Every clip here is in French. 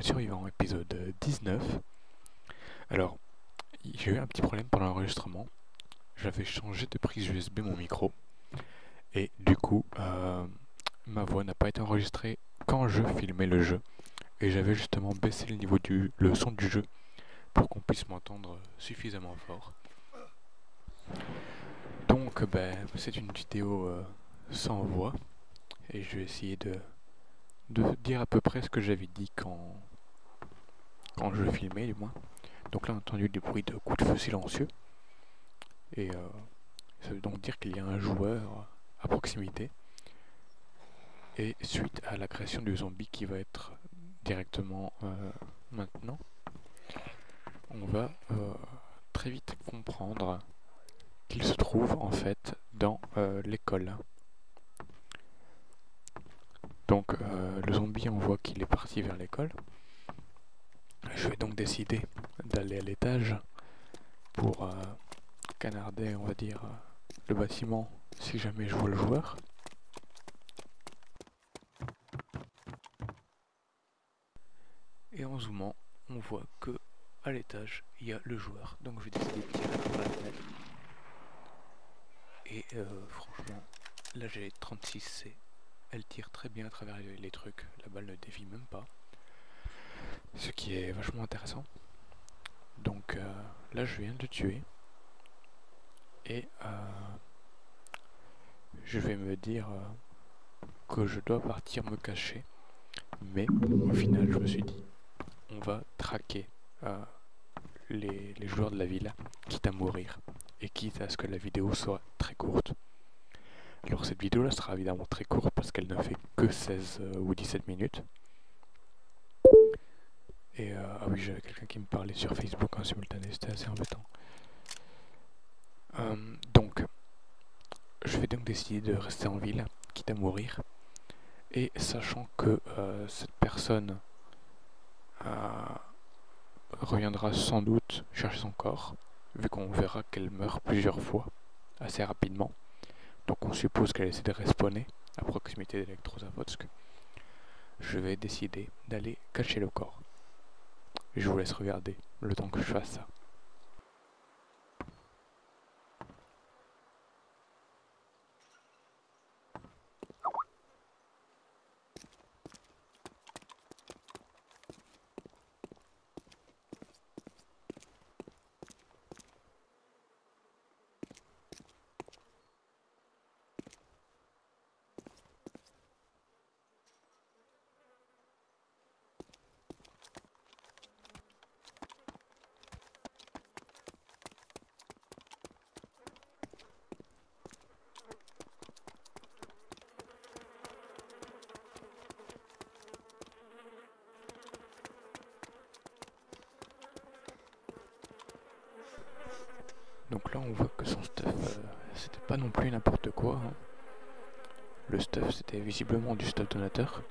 le survivant, épisode 19. Alors, j'ai eu un petit problème pendant l'enregistrement. J'avais changé de prise USB mon micro. Et du coup, ma voix n'a pas été enregistrée quand je filmais le jeu. Et j'avais justement baissé le son du jeu pour qu'on puisse m'entendre suffisamment fort. Donc, c'est une vidéo sans voix. Et je vais essayer de dire à peu près ce que j'avais dit quand je filmais, du moins. Donc là, on a entendu des bruits de coups de feu silencieux. Et ça veut donc dire qu'il y a un joueur à proximité. Et suite à la création du zombie qui va être directement maintenant, on va très vite comprendre qu'il se trouve en fait dans l'école. Donc le zombie, on voit qu'il est parti vers l'école. Je vais donc décider d'aller à l'étage pour canarder, on va dire, le bâtiment si jamais je vois le joueur. Et en zoomant, on voit que à l'étage, il y a le joueur. Donc je vais décider de tirer par la fenêtre. Et franchement, la G36C, elle tire très bien à travers les trucs. La balle ne dévie même pas. Ce qui est vachement intéressant. Donc là, je viens de le tuer. Et je vais me dire que je dois partir me cacher. Mais au final, je me suis dit, on va traquer les joueurs de la ville, quitte à mourir, et quitte à ce que la vidéo soit très courte. Alors cette vidéo là sera évidemment très courte parce qu'elle ne fait que 16 ou 17 minutes. Et ah oui, j'avais quelqu'un qui me parlait sur Facebook en simultané, c'était assez embêtant. Donc, je vais donc décider de rester en ville, quitte à mourir, et sachant que cette personne reviendra sans doute chercher son corps, vu qu'on verra qu'elle meurt plusieurs fois, assez rapidement. Donc on suppose qu'elle essaie de respawner à proximité d'Elektrozavodsk. Je vais décider d'aller cacher le corps. Je vous laisse regarder le temps que je fasse ça. Donc là on voit que son stuff, c'était pas non plus n'importe quoi. Hein. Le stuff c'était visiblement du stuff donateur.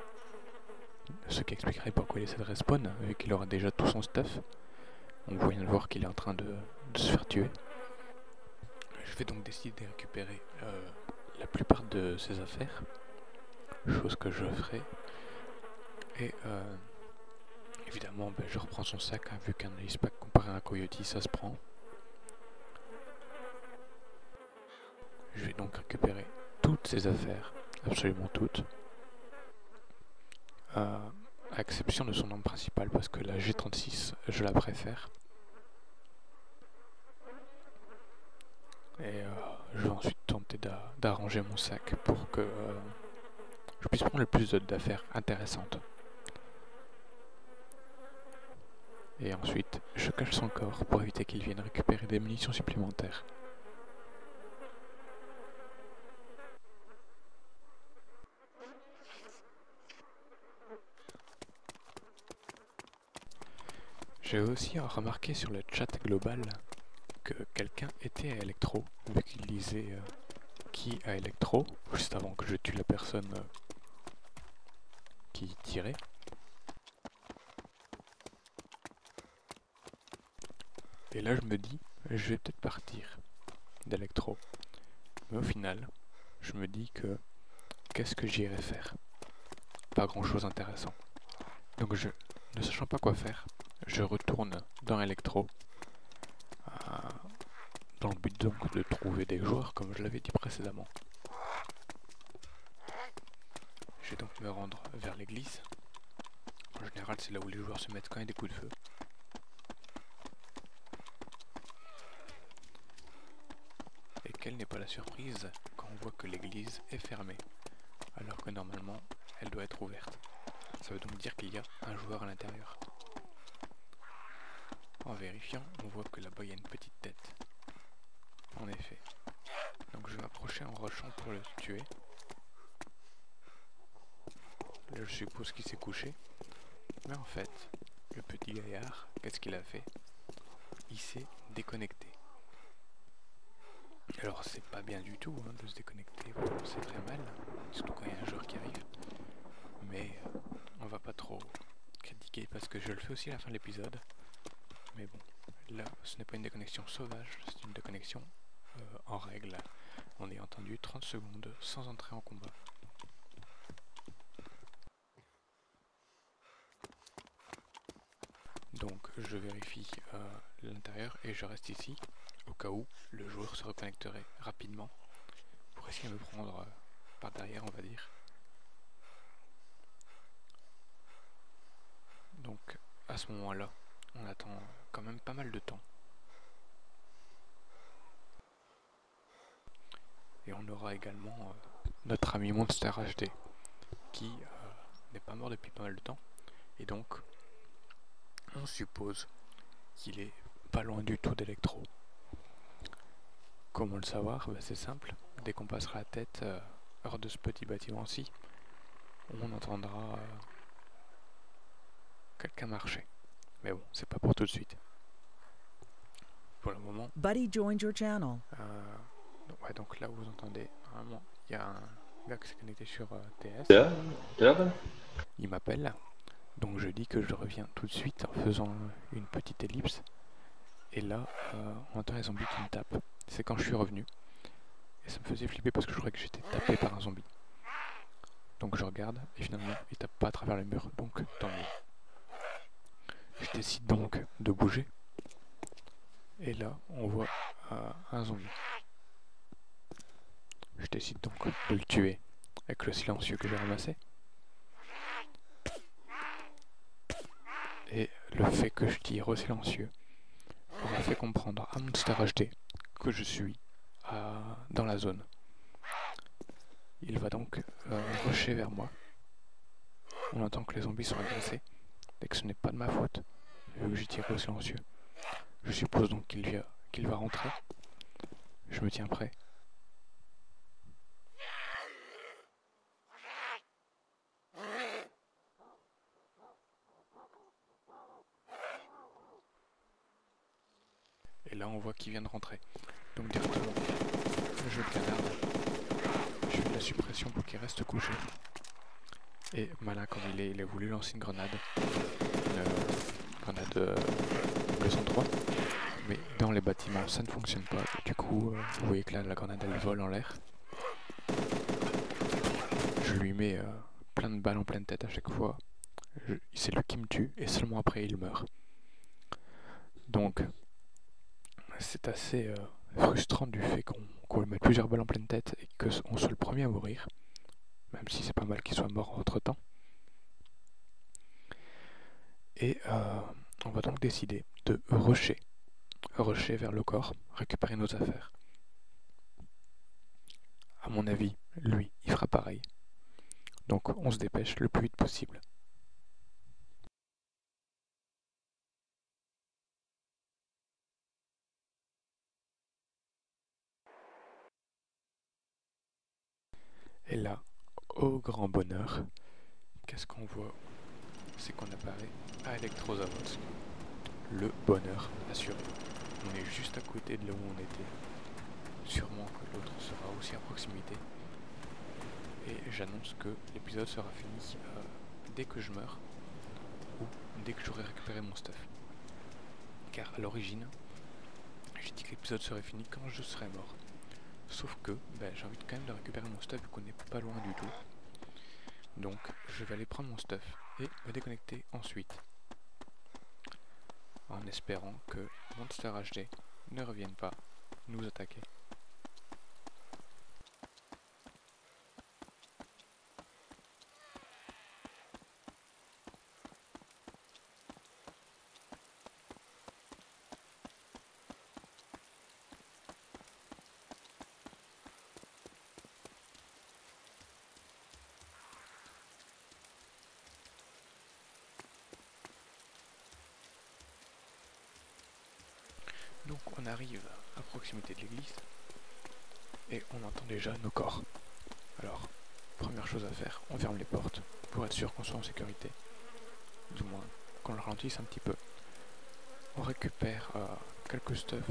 Ce qui expliquerait pourquoi il essaie de respawn, vu qu'il aura déjà tout son stuff. On vient de voir qu'il est en train de se faire tuer. Je vais donc décider de récupérer la plupart de ses affaires. Chose que je ferai. Et évidemment je reprends son sac, hein, vu qu'un Alice Pack comparé à un Coyote ça se prend. Je vais donc récupérer toutes ces affaires, absolument toutes, à exception de son arme principale, parce que la G36, je la préfère. Et je vais ensuite tenter d'arranger mon sac pour que je puisse prendre le plus d'affaires intéressantes. Et ensuite, je cache son corps pour éviter qu'il vienne récupérer des munitions supplémentaires. J'ai aussi remarqué sur le chat global que quelqu'un était à Electro, vu qu'il disait qui à Electro, juste avant que je tue la personne qui tirait. Et là je me dis, je vais peut-être partir d'Electro. Mais au final, je me dis que qu'est-ce que j'irai faire? Pas grand chose d'intéressant. Donc je ne sachant pas quoi faire, je retourne dans Electro, dans le but donc de trouver des joueurs comme je l'avais dit précédemment. Je vais donc me rendre vers l'église. En général, c'est là où les joueurs se mettent quand il y a des coups de feu. Et quelle n'est pas la surprise quand on voit que l'église est fermée, alors que normalement, elle doit être ouverte. Ça veut donc dire qu'il y a un joueur à l'intérieur. En vérifiant, on voit que là-bas il y a une petite tête. En effet. Donc je vais m'approcher en rushant pour le tuer. Là je suppose qu'il s'est couché. Mais en fait, le petit gaillard, qu'est-ce qu'il a fait? Il s'est déconnecté. Alors c'est pas bien du tout de se déconnecter, c'est très mal, surtout quand il y a un joueur qui arrive. Mais on va pas trop critiquer parce que je le fais aussi à la fin de l'épisode. Mais bon, là ce n'est pas une déconnexion sauvage, c'est une déconnexion en règle. On est entendu 30 secondes sans entrer en combat. Donc je vérifie l'intérieur et je reste ici au cas où le joueur se reconnecterait rapidement pour essayer de me prendre par derrière, on va dire. Donc à ce moment-là, on attend quand même pas mal de temps. Et on aura également notre ami Monster HD qui n'est pas mort depuis pas mal de temps. Et donc on suppose qu'il est pas loin du tout d'Electro. Comment le savoir? C'est simple, dès qu'on passera la tête hors de ce petit bâtiment-ci, on entendra quelqu'un marcher. Mais bon, c'est pas pour tout de suite. Pour le moment. Buddy joined your channel. Ouais, donc là vous entendez, normalement, il y a un gars qui s'est connecté sur TS. Il m'appelle, donc je dis que je reviens tout de suite en faisant une petite ellipse. Et là, on entend les zombies qui me tapent. C'est quand je suis revenu. Et ça me faisait flipper parce que je croyais que j'étais tapé par un zombie. Donc je regarde et finalement il tape pas à travers le mur, donc tant mieux. Je décide donc de bouger. Et là, on voit un zombie. Je décide donc de le tuer avec le silencieux que j'ai ramassé. Et le fait que je tire au silencieux aura fait comprendre à Monster HD que je suis dans la zone. Il va donc rusher vers moi. On entend que les zombies sont agressés et que ce n'est pas de ma faute, vu que j'ai tiré au silencieux. Je suppose donc qu'il va rentrer. Je me tiens prêt. Et là on voit qu'il vient de rentrer. Donc directement, je le canarde. Je fais de la suppression pour qu'il reste couché. Et malin comme il a voulu lancer une grenade. Une grenade le 103. Mais dans les bâtiments ça ne fonctionne pas. Du coup, vous voyez que là la grenade elle vole en l'air. Je lui mets plein de balles en pleine tête à chaque fois. C'est lui qui me tue et seulement après il meurt. Donc c'est assez frustrant du fait qu'on lui mette plusieurs balles en pleine tête et qu'on soit le premier à mourir. Même si c'est pas mal qu'il soit mort entre temps. Et on va donc décider de rusher vers le corps, récupérer nos affaires. À mon avis, lui, il fera pareil. Donc on se dépêche le plus vite possible. Et là, au grand bonheur, qu'est-ce qu'on voit? C'est qu'on apparaît à Elektrozavodsk. Le bonheur assuré. On est juste à côté de là où on était. Sûrement que l'autre sera aussi à proximité. Et j'annonce que l'épisode sera fini dès que je meurs ou dès que j'aurai récupéré mon stuff. Car à l'origine, j'ai dit que l'épisode serait fini quand je serais mort. Sauf que j'ai envie quand même de récupérer mon stuff vu qu'on n'est pas loin du tout. Donc je vais aller prendre mon stuff et me déconnecter ensuite. en espérant que Monster HD ne revienne pas nous attaquer. Donc on arrive à proximité de l'église et on entend déjà nos corps. Alors, première chose à faire, on ferme les portes pour être sûr qu'on soit en sécurité. Du moins, qu'on le ralentisse un petit peu. On récupère quelques stuff,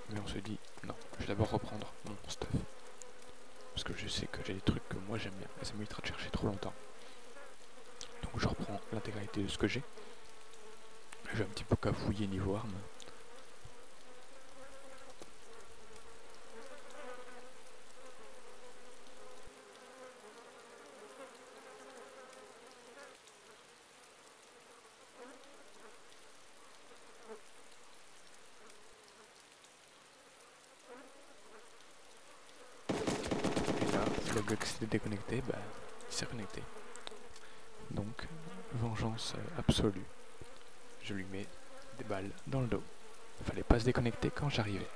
mais on se dit non, je vais d'abord reprendre mon stuff. Parce que je sais que j'ai des trucs que moi j'aime bien et ça m'évitera de chercher trop longtemps. Donc je reprends l'intégralité de ce que j'ai. Je vais un petit peu cafouiller niveau armes. Le bug s'est déconnecté, bah, il s'est reconnecté. Donc, vengeance absolue. Je lui mets des balles dans le dos. Il fallait pas se déconnecter quand j'arrivais.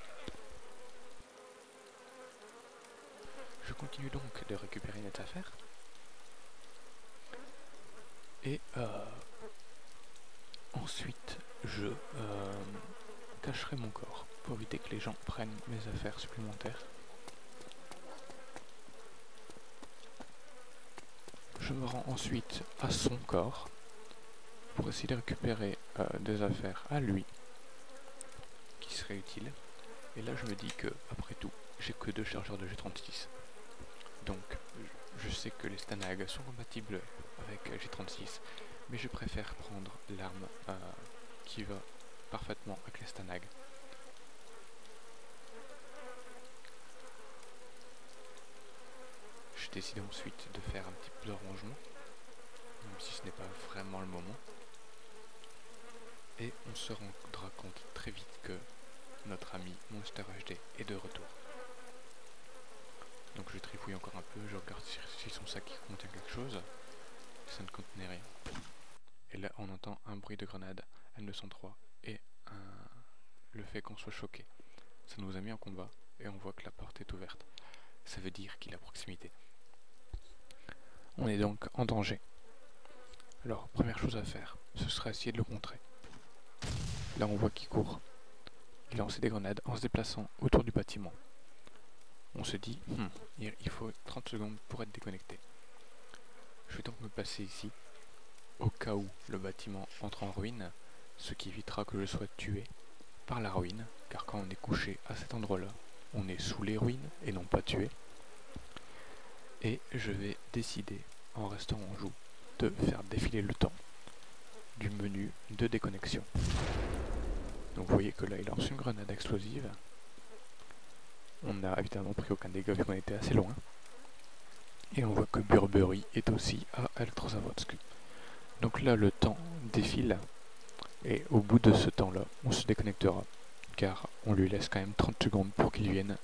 Je continue donc de récupérer mes affaires. Et ensuite, je cacherai mon corps pour éviter que les gens prennent mes affaires supplémentaires. Je me rends ensuite à son corps pour essayer de récupérer des affaires à lui qui seraient utiles. Et là je me dis que, après tout, j'ai que 2 chargeurs de G36. Donc je sais que les Stanag sont compatibles avec G36, mais je préfère prendre l'arme qui va parfaitement avec les Stanag. J'ai décidé ensuite de faire un petit peu de rangement, même si ce n'est pas vraiment le moment. Et on se rendra compte très vite que notre ami Monster HD est de retour. Donc je trifouille encore un peu, je regarde si son sac contient quelque chose. Ça ne contenait rien. Et là on entend un bruit de grenade N203 et le fait qu'on soit choqué. Ça nous a mis en combat et on voit que la porte est ouverte. Ça veut dire qu'il est à proximité. On est donc en danger. Alors, première chose à faire, ce serait essayer de le contrer. Là, on voit qu'il court. Il lance des grenades en se déplaçant autour du bâtiment. On se dit, il faut 30 secondes pour être déconnecté. Je vais donc me placer ici, au cas où le bâtiment entre en ruine, ce qui évitera que je sois tué par la ruine, car quand on est couché à cet endroit-là, on est sous les ruines et non pas tué. Et je vais décider, en restant en joue, de faire défiler le temps du menu de déconnexion. Donc vous voyez que là il lance une grenade explosive. On n'a évidemment pris aucun dégât vu qu'on était assez loin. Et on voit que Burberry est aussi à Elektrozavodsk. Donc là le temps défile. Et au bout de ce temps-là, on se déconnectera. Car on lui laisse quand même 30 secondes pour qu'il vienne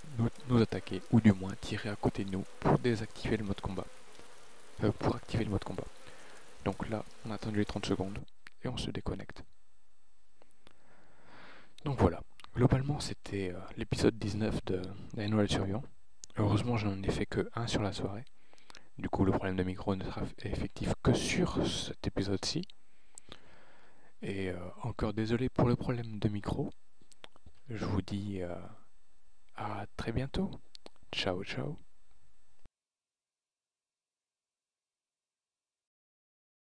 nous attaquer. Ou du moins tirer à côté de nous pour désactiver le mode combat. Pour activer le mode combat. Donc là, on a attendu les 30 secondes. Et on se déconnecte. Donc voilà, globalement c'était l'épisode 19 de Noël Survivant. Heureusement je n'en ai fait que 1 sur la soirée. Du coup le problème de micro ne sera effectif que sur cet épisode-ci. Et encore désolé pour le problème de micro. Je vous dis à très bientôt. Ciao ciao.